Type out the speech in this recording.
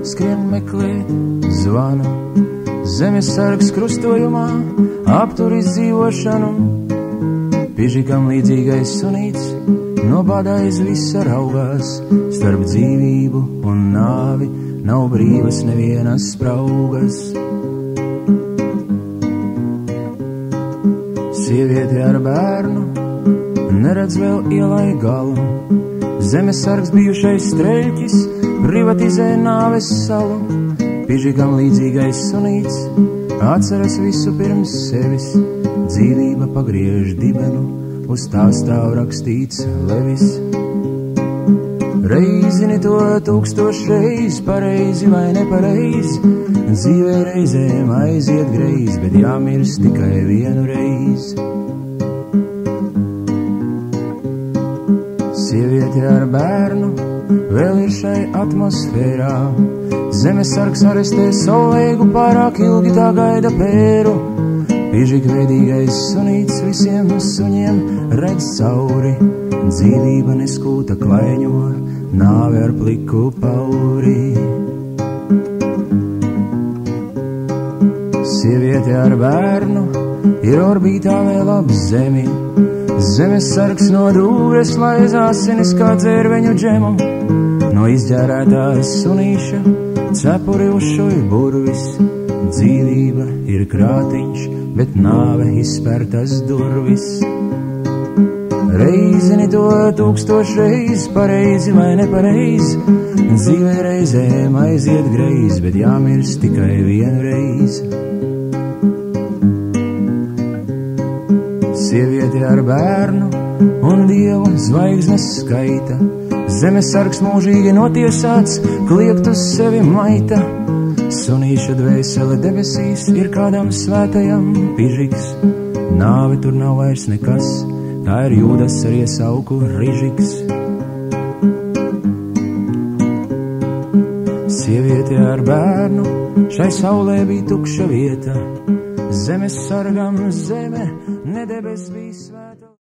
skrien meklēt zvanu. Zemes sargs krustojumā aptur izdzīvošanu. Pižikam līdzīgais sunīts no bāda aiz visa raugās. Starp dzīvību un nāvi nav brīvas nevienas spraugas. Sieviete ar bērnu neredz vēl ielai galu. Zemes sargs bijušais streļķis privatizē nāves salu. Pižikam līdzīgais sunīts atceras visu pirms sevis. Dzīvība pagriež dibenu, uz tā stāv rakstīts Levis. Reizini to 1000 reiz, pareizi vai nepareizi. Dzīvē reizēm aiziet greiz, bet jāmirst tikai vienu reizi. Sieviete ar bērnu vēl ir šai atmosfērā. Zemes sargs arestē saulēgu, pārāk ilgi tā gaida pēru. Pižikveidīgais sunīts visiem suņiem redz cauri. Dzīvība neskūta klaiņo, nāve ar pliku pauri. Sieviete ar bērnu ir orbītā vēl ap zemi. Zemes sargs no dūres laiz asinis kā dzērveņu džemu. No izģērētās sunīša cepuri uzšuj burvis. Dzīvība ir krātiņš, bet nāve izspērtas durvis. Reizini to 1000 reiz, pareizi vai nepareizi. Dzīvē reizēm aiziet greiz, bet jāmirst tikai vienu reizi. Sieviete ar bērnu un dievu zvaigznes skaita. Zemes sargs mūžīgi notiesāts, kliegt uz sevi maita. Sunīša dvēsele debesīs ir kādam svētajam pižiks. Nāve tur nav vairs nekas, tā ir Jūdas ar iesauku Rižiks. Sieviete ar bērnu, šai saulē bija tukša vieta. Zemes sargam zeme, ne debes bija svēta.